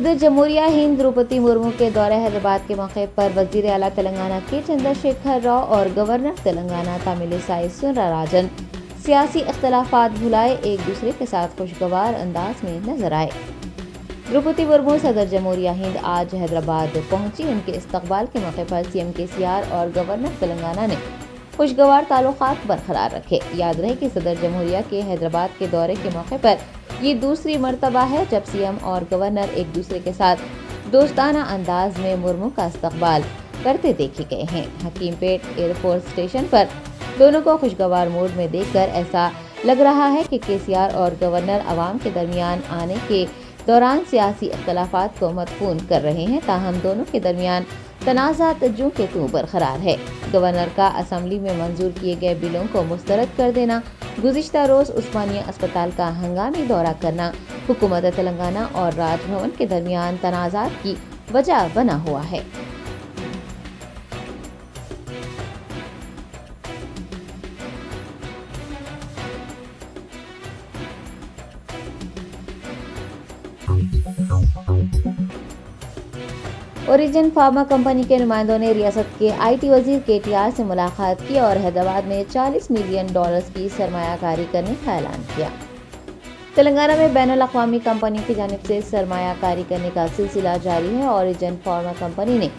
صدر جمہوریہ ہند द्रौपदी मुर्मू के दौरे हैदराबाद के मौके पर वजीर आला तेलंगाना के चंद्रशेखर राव और गवर्नर तेलंगाना तमिलिसाई सुंदरराजन सियासी इख्तलाफात भुलाए एक दूसरे के साथ खुशगवार अंदाज में नजर आए। द्रौपदी मुर्मू सदर जमहूरिया हिंद आज हैदराबाद पहुंची। उनके इस्तकबाल के मौके पर सीएम केसीआर और गवर्नर तेलंगाना ने खुशगवार ताल्लुकात बरकरार रखे। याद रहे कि सदर जमहूरिया के हैदराबाद के दौरे के मौके पर ये दूसरी मर्तबा है जब सीएम और गवर्नर एक दूसरे के साथ दोस्ताना अंदाज में मुर्मू का इस्तकबाल करते देखे गए हैं। हकीमपेट एयरफोर्स स्टेशन पर दोनों को खुशगवार मूड में देखकर ऐसा लग रहा है कि केसीआर और गवर्नर अवाम के दरमियान आने के दौरान सियासी इख्तलाफात को मदफून कर रहे हैं। ताहम दोनों के दरमियान तनाज़ात जूं के त्यों बरकरार है। गवर्नर का असम्बली में मंजूर किए गए बिलों को मुस्तरद कर देना, गुज़िश्ता रोज़ उस्मानिया अस्पताल का हंगामी दौरा करना हुकूमत तेलंगाना और राजभवन के दरमियान तनाज़ात की वजह बना हुआ है। ओरिजिन फार्मा कंपनी के नुमाइंदों ने रियासत के आईटी वजीर केटीआर से मुलाकात की और हैदराबाद में $40 मिलियन की सरमायाकारी करने का ऐलान किया। तेलंगाना में बैनुल अक़वामी कंपनी की जानिब से सरमायाकारी करने का सिलसिला जारी है। ओरिजिन फार्मा कंपनी ने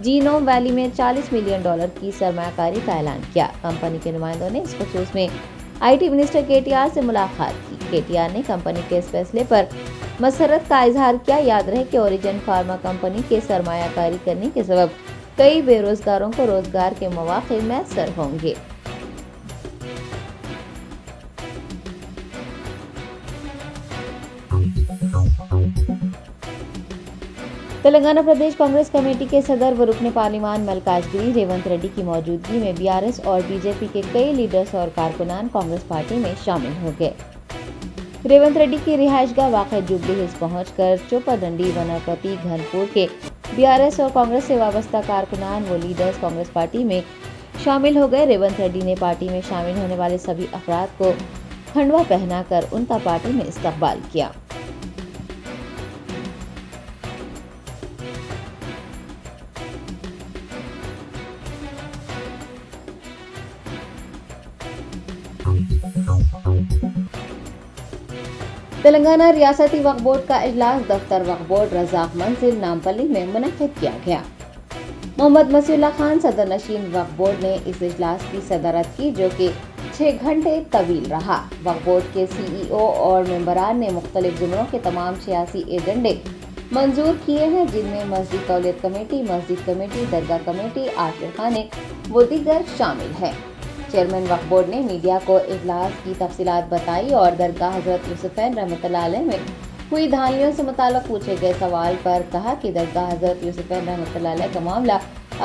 जीनोम वैली में $40 मिलियन की सरमायाकारी का ऐलान किया। कंपनी के नुमाइंदों ने इस खुसूस में आईटी मिनिस्टर केटीआर से मुलाकात की। केटीआर ने कंपनी के इस फैसले पर मसरत का इजहार किया। याद रहे कि ओरिजिन फार्मा कंपनी के सरमायाकारी करने के सबब कई बेरोजगारों को रोजगार के मौके मैसर होंगे। तेलंगाना प्रदेश कांग्रेस कमेटी के सदर व रुकने पार्लिमान मल्लिकार्जुन रेवंत रेड्डी की मौजूदगी में बीआरएस और बीजेपी के कई लीडर्स और कारकुनान कांग्रेस पार्टी में शामिल हो गए। रेवंत रेड्डी की रिहाइशगाह वाक़ई जुबली हिल्स पहुंचकर चोपादंडी, वनपति, घनपुर के बीआरएस और कांग्रेस से वाबस्ता कारकुनान व लीडर्स कांग्रेस पार्टी में शामिल हो गए। रेवंत रेड्डी ने पार्टी में शामिल होने वाले सभी अफराद को खंडवा पहनाकर उनका पार्टी में इस्तकबाल किया। तेलंगाना रियासती वक्फ बोर्ड का इजलास दफ्तर वक्फ बोर्ड रज़ाक मंजिल नामपल्ली में मुनक्किद किया गया। मोहम्मद मसीउल्लाह खान सदर नशीन वक्फ बोर्ड ने इस इजलास की सदारत की जो कि 6 घंटे तवील रहा। वक्फ बोर्ड के सीईओ और मेंबरान ने मुख्तलिफ ज़ुमरों के तमाम 86 एजेंडे मंजूर किए हैं जिनमें मस्जिद तौलियत कमेटी, मस्जिद कमेटी, दरगाह कमेटी, आखिर खाने व दीगर शामिल हैं। चेयरमैन वक्फ बोर्ड ने मीडिया को इजलास की तफसीलात बताई और दरगाह हज़रत यूसुफ़ैन रहमतुल्लाह अलैह में हुई धानियों से मुताल्लिक़ पूछे गए सवाल पर कहा कि दरगाह हज़रत यूसुफ़ैन रहमतुल्लाह अलैह का मामला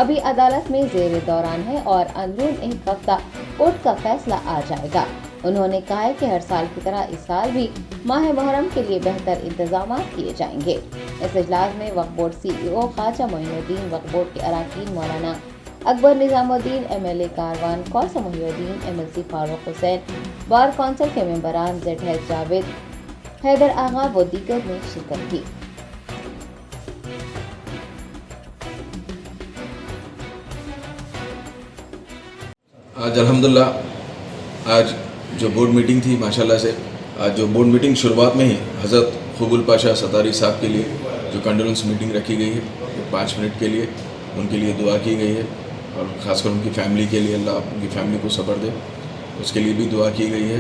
अभी अदालत में ज़ेर दौरान है और अंदरून एक हफ्ता कोर्ट का फैसला आ जाएगा। उन्होंने कहा है कि हर साल की तरह इस साल भी माह मुहर्रम के लिए बेहतर इंतजाम किए जाएंगे। इस इजलास में Waqf Board CEO Khwaja Moinuddin, Waqf Board के अरकान Maulana Akbar Nizamuddin, MLA Karwan Kausam Mohiuddin, MLC Farooq Hussain, Bar Council के मेंबरान ज़ेड जावेद, हैदर आगा व दीगर ने शिरकत की। आज अल्हम्दुलिल्लाह आज जो बोर्ड मीटिंग थी माशाल्लाह से आज जो बोर्ड मीटिंग शुरुआत में ही हज़रत ख़ुबुल पाशा सतारी साहब के लिए जो कंडोलेंस मीटिंग रखी गई है 5 मिनट के लिए उनके लिए दुआ की गई है और ख़ासकर उनकी फ़ैमिली के लिए अल्लाह उनकी फ़ैमिली को सब्र दे, उसके लिए भी दुआ की गई है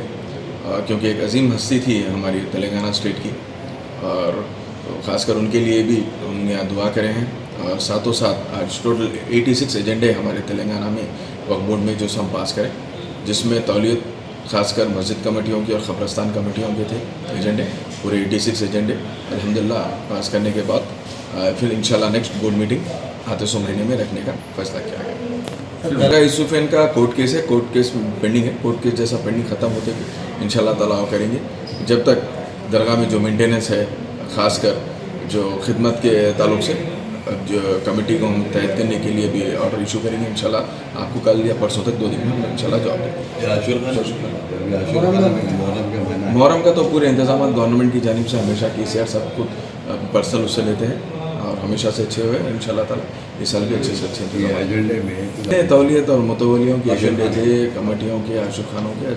क्योंकि एक अजीम हस्ती थी हमारी तेलंगाना स्टेट की और ख़ासकर उनके लिए भी हम यहाँ दुआ करें हैं। और साथों साथ आज टोटल 86 एजेंडे हमारे तेलंगाना में वक्फ बोर्ड में जो हम पास करें जिसमें तौलियत ख़ासकर मस्जिद कमेटियों की और क़ब्रिस्तान कमेटियों के थे एजेंडे, पूरे 86 एजेंडे अल्हम्दुलिल्लाह पास करने के बाद फिर इंशाल्लाह नेक्स्ट बोर्ड मीटिंग आते सो महीने में रखने का फैसला किया गया। यूसुफ़ैन का कोर्ट केस है, कोर्ट केस पेंडिंग है, कोर्ट केस जैसा पेंडिंग ख़त्म होते इंशाल्लाह ताला करेंगे। जब तक दरगाह में जो मेंटेनेंस है ख़ासकर जो खिदमत के ताल्लुक़ से जो कमेटी को हम तहत करने के लिए भी ऑर्डर इशू करेंगे इंशाल्लाह। आपको कल या परसों तक 2 दिन में हम इंशाल्लाह जवाब देंगे। मुहर्रम का तो पूरे इंतजाम गवर्नमेंट की जानिब से हमेशा केसीआर सब खुद पर्सनल उससे लेते हैं और हमेशा से अच्छे हुए इंशाल्लाह ताला इस साल भी अच्छे से अच्छे ये इंतजाम एजेंडे में तौलियत और मुतवलियों के एजेंडे थे, कमेटियों के, आशुक खानों के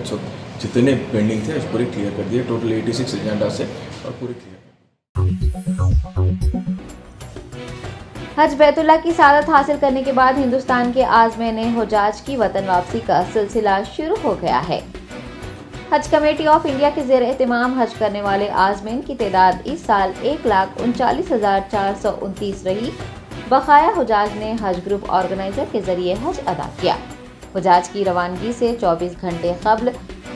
जितने पेंडिंग थे पूरे क्लियर कर दिए, टोटल 86 एजेंडा से और पूरे क्लियर। हज बैतुल्ला की सादत हासिल करने के बाद हिंदुस्तान के आज़मीन हुजाज की वतन वापसी का सिलसिला शुरू हो गया है। हज कमेटी ऑफ इंडिया के ज़ेर एहतमाम हज करने वाले आज़मीन की तादाद इस साल 1,39,429 रही। बकाया हुजाज ने हज ग्रुप ऑर्गेनाइजर के जरिए हज अदा किया। हुजाज की रवानगी से 24 घंटे कबल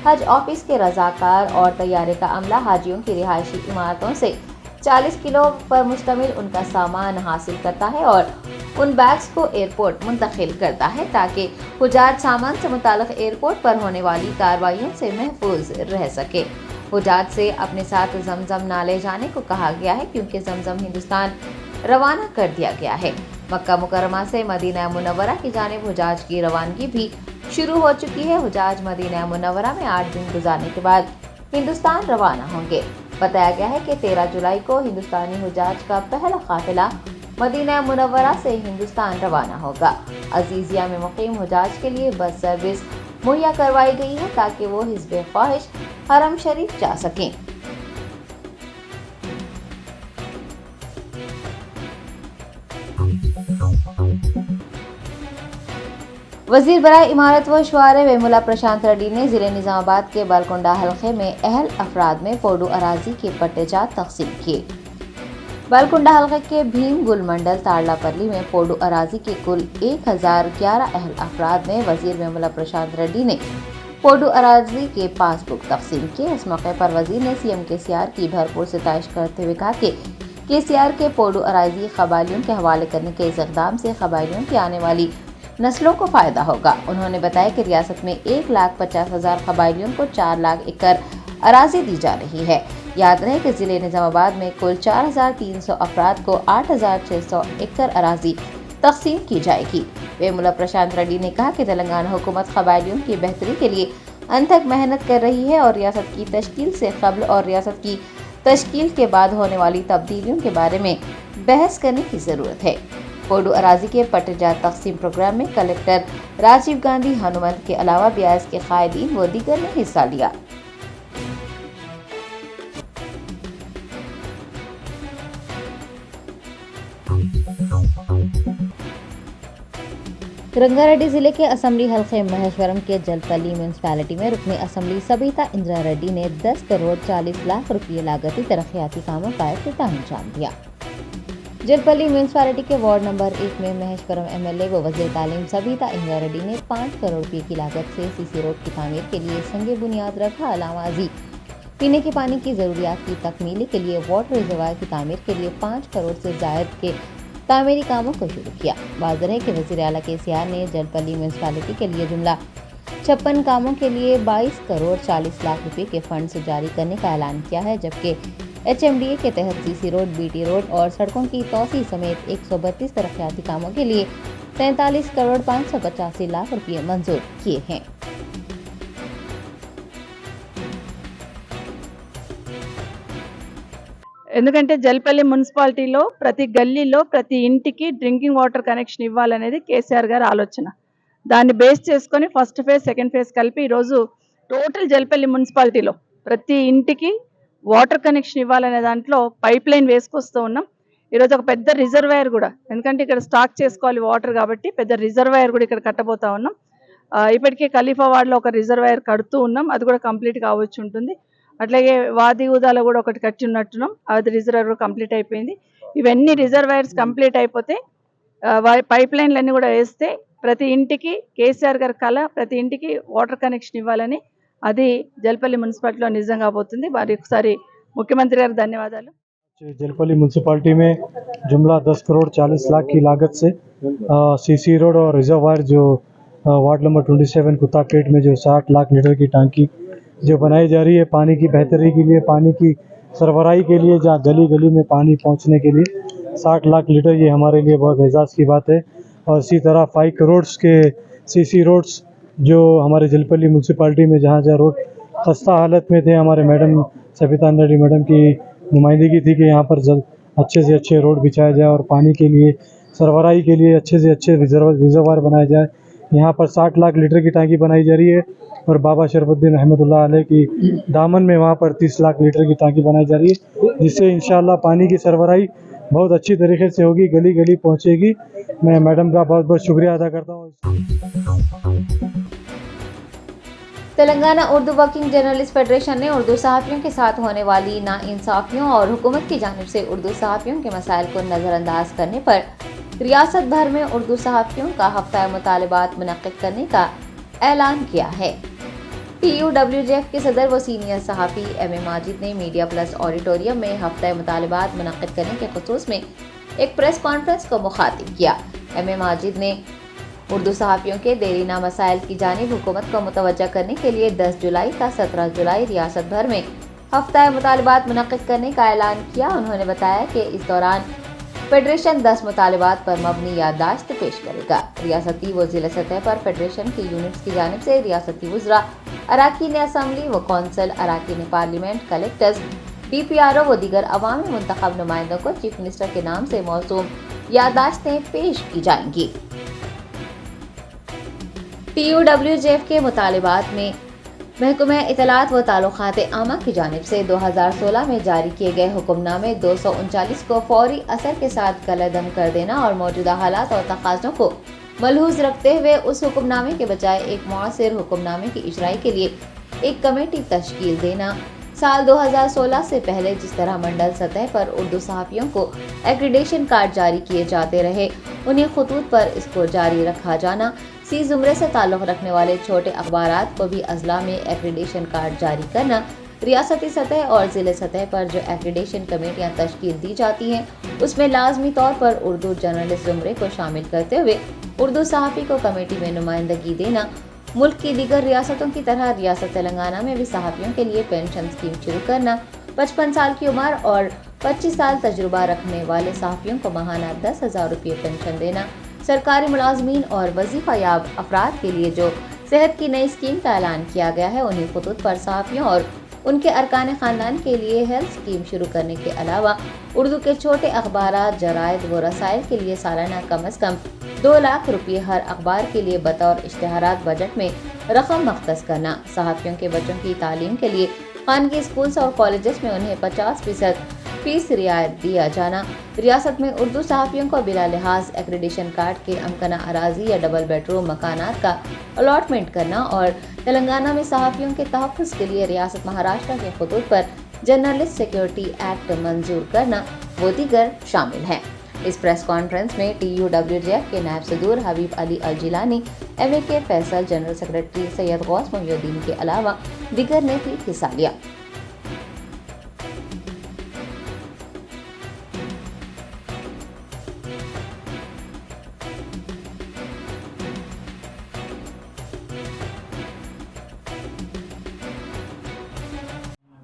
हज ऑफिस के रजाकार और तैयारे का अमला हाजियों की रिहायशी इमारतों से 40 किलो पर मुश्तमिल उनका सामान हासिल करता है और उन बैग्स को एयरपोर्ट मुंतकिल करता है ताकि हुजाज सामान से मुताल्लिक एयरपोर्ट पर होने वाली कार्रवाइयों से महफूज रह सके। हुजाज से अपने साथ जमजम ना ले जाने को कहा गया है क्योंकि जमजम हिंदुस्तान रवाना कर दिया गया है। मक्का मुकर्रमा से मदीना मुनव्वरा की जानिब हुजाज की रवानगी भी शुरू हो चुकी है। हुजाज मदीना मुनव्वरा में 8 दिन गुजारने के बाद हिंदुस्तान रवाना होंगे। बताया गया है कि 13 जुलाई को हिंदुस्तानी हुजाज का पहला काफिला मदीना मुनव्वरा से हिंदुस्तान रवाना होगा। अजीजिया में मुकीम हुजाज के लिए बस सर्विस मुहैया करवाई गई है ताकि वो हिस्ब ख्वाहिश हरम शरीफ जा सकें। वजीर बराए इमारत व शुआरे वेमुला प्रशांत रेड्डी ने जिले निजामाबाद के बालकुंडा हल्के में अहल अफराद में पोडू अराजी के पट्टेजात तकसीम किए। बालकुंडा हल्के के भीम गुल मंडल ताड़लापल्ली में पोडू अराजी के कुल 1011 अहल अफराद में वजीर वेमुला प्रशांत रेड्डी ने पोडू अराजी के पासबुक तकसीम किए। इस मौके पर वजीर ने सीएम केसीआर की भरपूर सिताइश करते हुए कहा कि केसीआर के पोडू अराजी कबायलियों के हवाले करने के इस इक़दाम से कबायलियों की आने वाली नस्लों को फायदा होगा। उन्होंने बताया कि रियासत में 1,50,000 कबायलियों को 4 लाख एकड़ अराजी दी जा रही है। याद रहे कि जिले निजामाबाद में कुल 4,300 अफराद को 8,600 एकड़ अराजी तकसीम की जाएगी। वेमुला प्रशांत रेड्डी ने कहा कि तेलंगाना हुकूमत कबायलियों की बेहतरी के लिए अनथक मेहनत कर रही है और रियासत की तश्कील से कबल और रियासत की तश्कील के बाद होने वाली तब्दीलियों के बारे में बहस करने की ज़रूरत है। पोडू अराजी के पट्टेजात तकसीम प्रोग्राम में कलेक्टर राजीव गांधी हनुमंत के अलावा ब्याज के कायदीन व दीगर ने हिस्सा लिया। रंगारेड्डी जिले के असम्बली हल्के महेश्वरम के जलपल्ली म्यूनसिपैलिटी में रुकने असम्बली सबिता इंदिरा रेड्डी ने 10 करोड़ 40 लाख रुपये लागती तरक्याती कामों का इफ्तिताह अंजाम दिया। जलपल्ली म्यूनसिपैलिटी के वार्ड नंबर 1 में महेश्वरम एमएलए व वज़ीर तालीम सबिता इंदिरा रेड्डी ने 5 करोड़ रुपये की लागत से सीसी रोड की तामीर के लिए संगे बुनियाद रखा। अलावाजी पीने के पानी की ज़रूरियात की तकमीली के लिए वाटर रिजर्वायर की तामीर के लिए 5 करोड़ से ज़ायद के तामीरी कामों को शुरू किया। वाज़ेह है कि वज़ीर आला केसीआर ने जलपल्ली म्यूनसिपैलिटी के लिए जुमला 56 कामों के लिए 22 करोड़ 40 लाख रुपए के फंड जारी करने का ऐलान किया है, जबकि HMDA के तहत सीसी रोड, बीटी रोड और सड़कों की तोसी समेत 132 तरक्याती कामों के लिए 43 करोड़ 585 लाख रुपए मंजूर किए हैं। ఎందుకంటే జల్పల్లి మున్సిపాలిటీలో ప్రతి గల్లీలో ప్రతి ఇంటికి డ్రింకింగ్ వాటర్ కనెక్షన్ ఇవ్వాలనేది కేసీఆర్ గారి ఆలోచన. దాన్ని బేస్ చేసుకొని ఫస్ట్ ఫేజ్ సెకండ్ ఫేజ్ కలిపి ఈరోజు టోటల్ జల్పల్లి మున్సిపాలిటీలో ప్రతి ఇంటికి వాటర్ కనెక్షన్ ఇవ్వాలనే దాంట్లో పైప్ లైన్ వేసుకొస్తూ ఉన్నాం. ఈరోజు ఒక పెద్ద రిజర్వాయర్ కూడా, ఎందుకంటే ఇక్కడ స్టాక్ చేసుకోవాలి వాటర్ కాబట్టి పెద్ద రిజర్వాయర్ కూడా ఇక్కడ కట్టబోతా ఉన్నాం. ఇప్పటికే ఖలీఫావాడ్లో ఒక రిజర్వాయర్ కడుతూ ఉన్నాం, అది కూడా కంప్లీట్ కావచ్చు ఉంటుంది. అట్లాగే వాది ఊదాలో కూడా ఒకటి కట్టి ఉన్నట్టున్నాం, అది రిజర్వాయర్ కంప్లీట్ అయిపోయింది. ఇవన్నీ రిజర్వాయర్స్ కంప్లీట్ అయిపోతే పైప్ లైన్లన్నీ కూడా వేస్తే ప్రతి ఇంటికి కేసీఆర్ గారి కళ ప్రతి ఇంటికి వాటర్ కనెక్షన్ ఇవ్వాలని, అది జల్పల్లి మున్సిపాలిటీలో నిజం కాబోతుంది. వారి ఒకసారి ముఖ్యమంత్రి గారికి ధన్యవాదాలు. जलपल्ली म्यूनसिपालिटी में जुमला 10 करोड़ 40 लाख की लागत से सीसी रोड और रिजर्वायर जो वार्ड नंबर 27 कुत्तापेट में जो 60 लाख लीटर की टांकी जो बनाई जा रही है पानी की बेहतरी के लिए, पानी की सरबराही के लिए, जहाँ गली गली में पानी पहुँचने के लिए 60 लाख लीटर, ये हमारे लिए बहुत एजाज़ की बात है। और इसी तरह 5 करोड़ के सीसी रोड्स जो हमारे जलपल्ली म्यूनसिपालिटी में जहाँ जहाँ रोड खस्ता हालत में थे, हमारे मैडम सबिता इंदिरा रेड्डी मैडम की नुमाइंदगी थी कि यहाँ पर अच्छे से अच्छे रोड बिछाया जाए और पानी के लिए सरबराही के लिए अच्छे से अच्छे रिजर्वायर बनाया जाए। यहाँ पर 60 लाख लीटर की टंकी बनाई जा रही है और बाबा शरफुद्दीन रहमतुल्लाह अलैह की दामन में वहाँ पर 30 लाख लीटर की टंकी बनाई जा रही है, जिससे इंशाअल्लाह पानी की सरबराही बहुत अच्छी तरीके से होगी, गली गली पहुँचेगी। मैं मैडम का बहुत बहुत शुक्रिया अदा करता हूँ। Telangana Urdu working journalist federation ने उर्दू सहाफ़ियों के साथ होने वाली नाइंसाफ़ियों और हुकूमत की जानिब से उर्दू सहाफ़ियों के मसाइल को नज़रअंदाज करने पर रियासत भर में उर्दू सहाफ़ियों का हफ्ता मुतालबात मुनक़्क़िद करने का ऐलान किया है। TUWJF के सदर व सीनियर सहाफ़ी M.A. माजिद ने मीडिया प्लस ऑडिटोरियम में हफ्ता मुतालबात मुनक़्क़िद करने के ख़ुसूस में एक प्रेस कॉन्फ्रेंस को मुखातिब किया। M.A. माजिद ने उर्दू सहाफ़ियों के देरीना मसाइल की जानिब हुकूमत को मुतवज्जा करने के लिए 10 जुलाई का 17 जुलाई रियासत भर में हफ्ता मुतालबात मुनक़्क़िद करने का ऐलान किया। उन्होंने बताया कि इस दौरान फेडरेशन 10 मुतालबात पर मबनी याददाश्त पेश करेगा। रियासती व ज़िला सतह पर फेडरेशन की यूनिट्स की जानिब से रियासती वज़रा, अराकीन असम्बली व कौंसल, अराकीन पार्लियामेंट, कलेक्टर्स, DPRO व दीगर अवामी मुंतखब नुमाइंदों को चीफ मिनिस्टर के नाम से मौसूम याददाश्तें पेश की जाएंगी। TUWJF के मुतालबात में महकमा इत्तलात व ताल्लुकात आमा की जानिब से 2016 में जारी किए गए हुक्मनामे 239 को फौरी असर के साथ कलअदम कर देना और मौजूदा हालात और तकाज़ों को मलहूज़ रखते हुए उस हुक्मनामे के बजाय एक मुआसिर हुक्मनामे की इजराई के लिए एक कमेटी तश्कील देना। साल 2016 से पहले जिस तरह मंडल सतह पर उर्दू सहाफ़ियों को एक्रीडेशन कार्ड जारी किए जाते रहे, उन्हें खतूत पर इसको जारी रखा जाना। सी ज़ुमरे से ताल्लुक़ रखने वाले छोटे अखबारात को भी अज़ला में एक्रीडेशन कार्ड जारी करना। रियासती सतह और ज़िले सतह पर जो एक्रीडेशन कमेटियाँ तश्कील दी जाती हैं, उसमें लाजमी तौर पर उर्दू जर्नलिस्ट ज़ुमरे को शामिल करते हुए उर्दू सहाफ़ी को कमेटी में नुमाइंदगी देना। मुल्क की दीगर रियासतों की तरह रियासत तेलंगाना में भी सहाफ़ियों के लिए पेंशन स्कीम शुरू करना। 55 साल की उम्र और 25 साल तजुर्बा रखने वाले सहाफ़ियों को माहाना 10,000 रुपये पेंशन देना। सरकारी मुलाजमीन और वजीफा याब अफराद के लिए जो सेहत की नई स्कीम का ऐलान किया गया है, उन्हीं खतूत पर सहाफ़ियों और उनके अरकान ख़ानदान के लिए हेल्थ स्कीम शुरू करने के अलावा उर्दू के छोटे अखबारात, जराइद व रसाइल के लिए सालाना कम अज़ कम 2 लाख रुपये हर अखबार के लिए बतौर इश्तिहारात बजट में रकम मख्तस करना। सहाफ़ियों के बच्चों की तालीम के लिए खानगी स्कूल्स और कॉलेजेस में उन्हें 50% फीस रियायत दिया जाना। रियासत में उर्दू सहाफ़ियों को बिला लिहाज एक्रीडेशन कार्ड के अमकना अराजी या डबल बेडरूम मकानात का अलॉटमेंट करना और तेलंगाना में सहाफ़ियों के तहफ़्फ़ुज़ के लिए रियासत महाराष्ट्र के खतूत पर जर्नलिस्ट सिक्योरिटी एक्ट मंजूर करना वो दीगर शामिल हैं। इस प्रेस कॉन्फ्रेंस में TUWJF के नायब सदूर Habib Ali Al Jilani, MAK Faisal, general secretary Syed Ghouse Mohiuddin के अलावा दीगर ने भी हिस्सा लिया।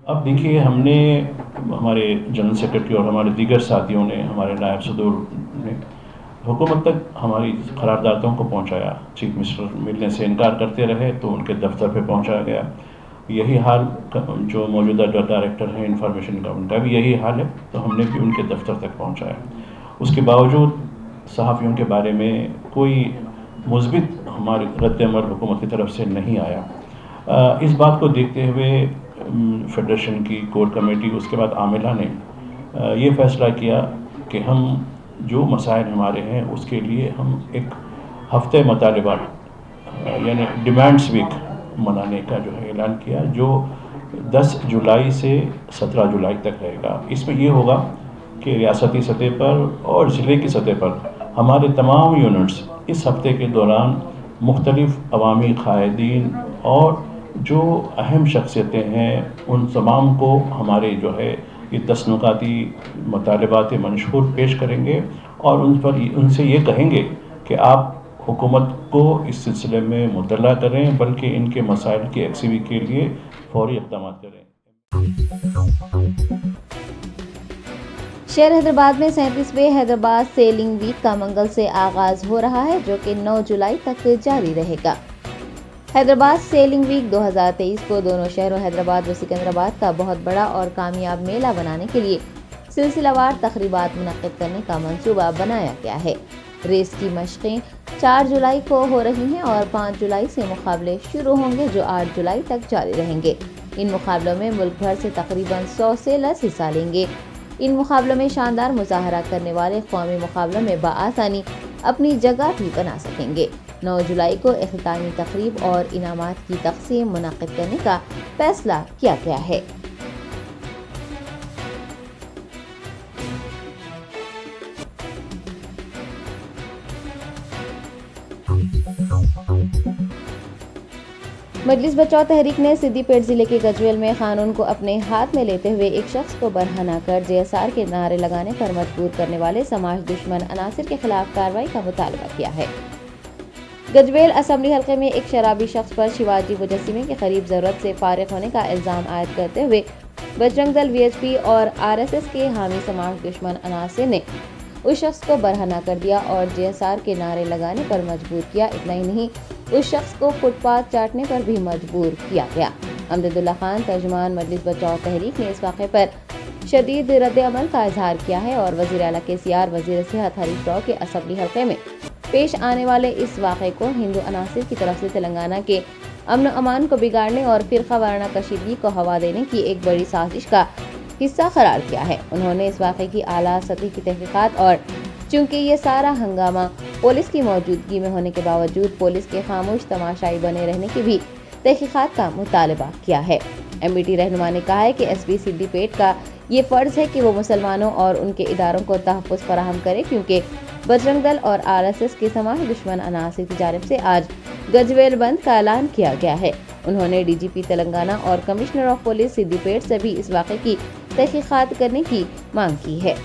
अब देखिए, हमने हमारे जनरल सेक्रेटरी और हमारे दीगर साथियों ने, हमारे नायब सदूर ने हुकूमत तक हमारी क़रारदादों को पहुंचाया। चीफ मिनिस्टर मिलने से इनकार करते रहे तो उनके दफ्तर पे पहुंचाया गया। यही हाल जो मौजूदा जो डायरेक्टर हैं इंफॉर्मेशन का, उनका भी यही हाल है, तो हमने भी उनके दफ्तर तक पहुंचाया। उसके बावजूद सहाफ़ियों के बारे में कोई मुस्बित हमारे रद्द-ए-अमल हुकूमत की तरफ से नहीं आया। इस बात को देखते हुए फेडरेशन की कोर कमेटी, उसके बाद आमिला ने ये फ़ैसला किया कि हम जो मसाइल हमारे हैं उसके लिए हम एक हफ्ते मुतालबात यानी डिमांड्स वीक मनाने का जो है ऐलान किया, जो 10 जुलाई से 17 जुलाई तक रहेगा। इसमें ये होगा कि रियासती सतह पर और ज़िले की सतह पर हमारे तमाम यूनिट्स इस हफ्ते के दौरान मुख्तलिफ़ अवामी क़ायदीन और जो अहम शख्सियतें हैं उन तमाम को हमारे जो है ये तस्नुकाती मुतालबात मंशूर पेश करेंगे और उनसे ये कहेंगे कि आप हुकूमत को इस सिलसिले में मुतल्ला करें, बल्कि इनके मसाइल की एक्सीवी के लिए फौरी इक़दाम करें। शहर हैदराबाद में 37वें हैदराबाद सेलिंग वीक का मंगल से आगाज हो रहा है, जो कि 9 जुलाई तक जारी रहेगा। हैदराबाद सेलिंग वीक 2023 को दोनों शहरों हैदराबाद व सिकंदराबाद का बहुत बड़ा और कामयाब मेला बनाने के लिए سلسلہ وار تقریبات منعقد کرنے کا منصوبہ بنایا گیا ہے۔ ریس کی مشقیں 4 جولائی کو ہو رہی ہیں اور 5 جولائی سے مقابلے شروع ہوں گے جو 8 جولائی تک جاری رہیں گے۔ ان مقابلوں میں ملک بھر سے تقریباً 100 سیلرز حصہ لیں گے۔ ان مقابلوں میں شاندار مظاہرہ کرنے والے قومی مقابلوں میں بآسانی اپنی جگہ بھی بنا سکیں گے۔ 9 جولائی کو اختتامی تقریب اور انعامات کی تقسیم منعقد کرنے کا فیصلہ کیا گیا ہے۔ مجلس بچاؤ تحریک نے سدی پیٹ ضلع کے گجویل میں قانون کو اپنے ہاتھ میں لیتے ہوئے ایک شخص کو برہنہ کر JSR کے نعرے لگانے پر مجبور کرنے والے سماج دشمن عناصر کے خلاف کارروائی کا مطالبہ کیا ہے۔ گجویل اسمبلی حلقے میں ایک شرابی شخص پر شیواجی مجسمے کے قریب ضرورت سے فارغ ہونے کا الزام عائد کرتے ہوئے بجرنگ دل VHP اور RSS کے حامی سماج دشمن عناصر نے اس شخص کو برہنہ کر دیا اور JSR کے نعرے لگانے پر مجبور کیا۔ اتنا ہی نہیں، اس شخص کو فٹ پاتھ چاٹنے پر بھی مجبور کیا گیا۔ امجد اللہ خان ترجمان مجلس بچاؤ تحریک نے اس واقعے پر شدید رد عمل کا اظہار کیا ہے اور وزیر اعلیٰ KCR، وزیر صحت ہریش راؤ کے اسمبلی حلقے میں پیش آنے والے اس واقعے کو ہندو عناصر کی طرف سے تلنگانہ کے امن و امان کو بگاڑنے اور فرقہ وارانہ کشیدگی کو ہوا دینے کی ایک بڑی سازش کا حصہ قرار دیا ہے۔ انہوں نے اس واقعے کی اعلیٰ سطح کی تحقیقات اور چونکہ یہ سارا ہنگامہ پولیس کی موجودگی میں ہونے کے باوجود پولیس کے خاموش تماشائی بنے رہنے کی بھی تحقیقات کا مطالبہ کیا ہے۔ MBT رہنما نے کہا ہے کہ SP سدی پیٹ کا یہ فرض ہے کہ وہ مسلمانوں اور ان کے اداروں کو تحفظ فراہم کرے کیونکہ بجرنگ دل اور RSS کے سماج دشمن عناصر کی جانب سے آج گجویل بند کا اعلان کیا گیا ہے۔ انہوں نے DGP تلنگانہ اور کمشنر آف پولیس سدی پیٹ سے بھی اس واقعے کی تحقیقات کرنے کی مانگ کی ہے۔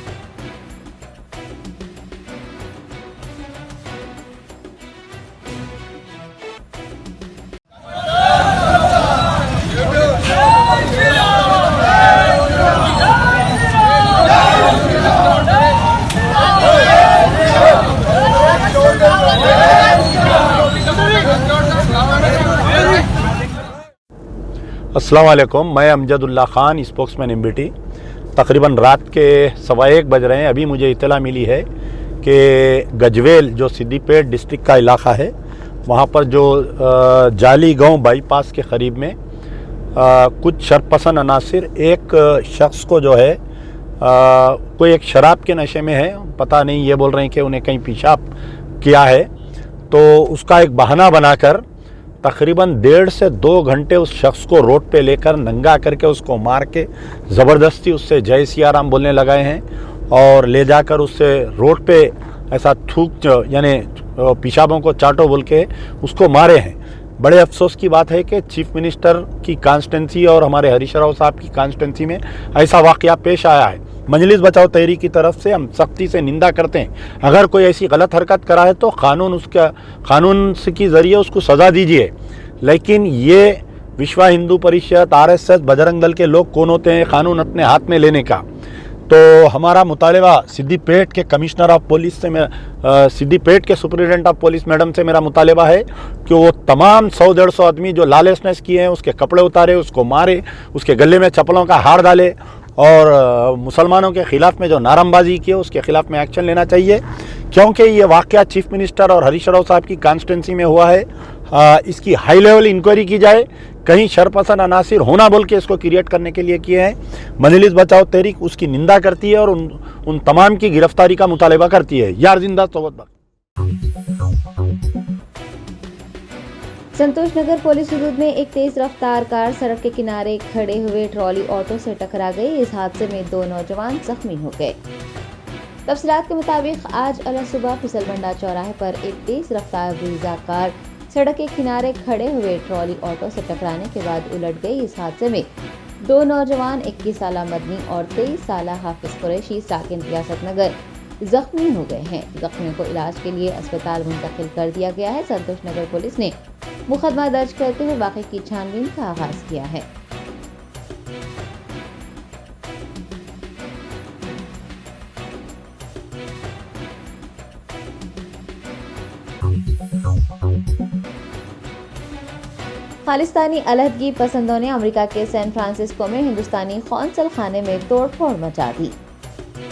السلام علیکم، میں امجد اللہ خان، اسپوکس مین MBT۔ تقریباً رات کے 1:15 بج رہے ہیں۔ ابھی مجھے اطلاع ملی ہے کہ گجویل جو سدی پیٹ ڈسٹرکٹ کا علاقہ ہے وہاں پر جو جالی گاؤں بائی پاس کے قریب میں کچھ شرپسند عناصر ایک شخص کو جو ہے کوئی ایک شراب کے نشے میں ہے، پتہ نہیں، یہ بول رہے ہیں کہ انہیں کہیں پیشاب کیا ہے، تو اس کا ایک بہانہ بنا کر تقریباً 1.5 سے 2 گھنٹے اس شخص کو روڈ پہ لے کر ننگا کر کے اس کو مار کے زبردستی اس سے جے سیا رام بولنے لگائے ہیں اور لے جا کر اس سے روڈ پہ ایسا تھوک یعنی پیشابوں کو چاٹو بول کے اس کو مارے ہیں۔ بڑے افسوس کی بات ہے کہ چیف منسٹر کی کانسٹنسی اور ہمارے ہریش راؤ صاحب کی کانسٹنسی میں ایسا واقعہ پیش آیا ہے۔ مجلس بچاؤ تحریک کی طرف سے ہم سختی سے نندا کرتے ہیں، اگر کوئی ایسی غلط حرکت کرا ہے تو قانون کے ذریعے اس کو سزا دیجیے، لیکن یہ وشوا ہندو پریشد، RSS، بجرنگ دل کے لوگ کون ہوتے ہیں قانون اپنے ہاتھ میں لینے کا؟ تو ہمارا مطالبہ سدی پیٹ کے کمشنر آف پولیس سے سدی پیٹ کے سپرنٹینڈنٹ آف پولیس میڈم سے میرا مطالبہ ہے کہ وہ تمام 100-150 آدمی جو لالسنس کیے ہیں اس کے کپڑے اتارے، اس کو مارے، اس کے گلے میں چپلوں کا ہار ڈالے اور مسلمانوں کے خلاف میں جو نعرہ بازی کی ہے اس کے خلاف میں ایکشن لینا چاہیے، کیونکہ یہ واقعہ چیف منسٹر اور ہریش راؤ صاحب کی کانسٹنسی میں ہوا ہے۔ اس کی ہائی لیول انکوائری کی جائے، کہیں شرپسند عناصر ہونا بول کے اس کو کریٹ کرنے کے لیے کیے ہیں۔ مجلس بچاؤ تحریک اس کی نندا کرتی ہے اور ان تمام کی گرفتاری کا مطالبہ کرتی ہے۔ یار زندہ صحبت بخش۔ سنتوش نگر پولیس حدود میں ایک تیز رفتار کار سڑک کے کنارے کھڑے ہوئے ٹرالی آٹو سے ٹکرا گئی۔ اس حادثے میں 2 نوجوان زخمی ہو گئے۔ تفصیلات کے مطابق آج صبح پھسل بنڈا چوراہے پر ایک تیز رفتار بریزا کار سڑک کے کنارے کھڑے ہوئے ٹرالی آٹو سے ٹکرانے کے بعد الٹ گئی۔ اس حادثے میں 2 نوجوان 21 سالہ مدنی اور 23 سالہ حافظ قریشی ساکن ریاست نگر زخمی ہو گئے ہیں۔ زخمیوں کو علاج کے لیے اسپتال منتقل کر دیا گیا ہے۔ سنتوش نگر پولیس نے مقدمہ درج کرتے ہوئے واقعے کی چھان بین کا آغاز کیا ہے۔ خالصتانی علیحدگی پسندوں نے امریکہ کے سین فرانسسکو میں ہندوستانی قونصل خانے میں توڑ پھوڑ مچا دی۔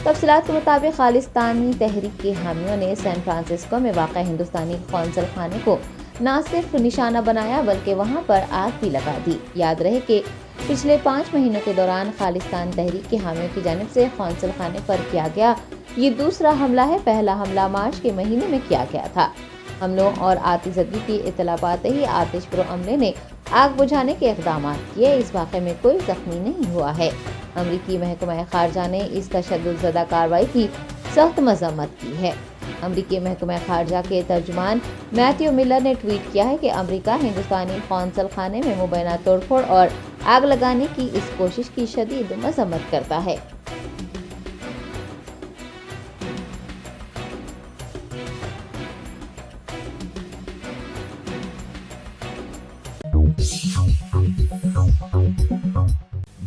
تفصیلات کے مطابق خالصتانی تحریک کے حامیوں نے سین فرانسسکو میں واقع ہندوستانی قونصل خانے کو نہ صرف نشانہ بنایا بلکہ وہاں پر آگ بھی لگا دی۔ یاد رہے کہ پچھلے 5 مہینوں کے دوران خالصتان تحریک کے حامیوں کی جانب سے قونصل خانے پر کیا گیا یہ دوسرا حملہ ہے۔ پہلا حملہ مارچ کے مہینے میں کیا گیا تھا۔ حملوں اور آتش زدگی کی اطلاع پاتے ہی آتش پرو عملے نے آگ بجھانے کے اقدامات کیے۔ اس واقعے میں کوئی زخمی نہیں ہوا ہے۔ امریکی محکمہ خارجہ نے اس تشدد زدہ کارروائی کی سخت مذمت کی ہے۔ امریکی محکمہ خارجہ کے ترجمان میتھیو ملر نے ٹویٹ کیا ہے کہ امریکہ ہندوستانی قونصل خانے میں مبینہ توڑ پھوڑ اور آگ لگانے کی اس کوشش کی شدید مذمت کرتا ہے۔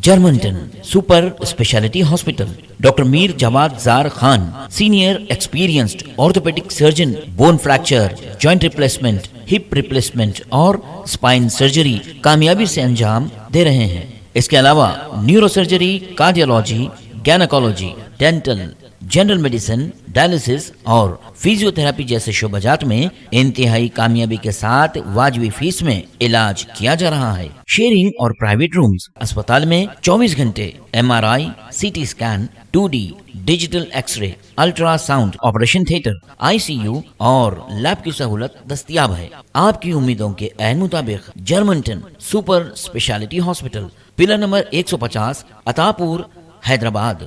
Germanten super speciality hospital, doctor Mir Jawad Zar Khan, senior experienced orthopaedic surgeon, bone fracture, joint replacement, hip replacement اور اسپائن سرجری کامیابی سے انجام دے رہے ہیں۔ اس کے علاوہ neurosurgery, cardiology, gynaecology, dental, general medicine, dialysis اور فزیو تھراپی جیسے شعبات میں انتہائی کامیابی کے ساتھ واجبی فیس میں علاج کیا جا رہا ہے۔ شیئرنگ اور پرائیویٹ رومز، اسپتال میں 24 گھنٹے MRI، CT scan, 2D digital X ray, ultra sound, operation theatre, ICU اور لیب کی سہولت دستیاب ہے۔ آپ کی امیدوں کے عین مطابق Germanten super speciality hospital, pillar number 150، عطا پور، حیدرآباد۔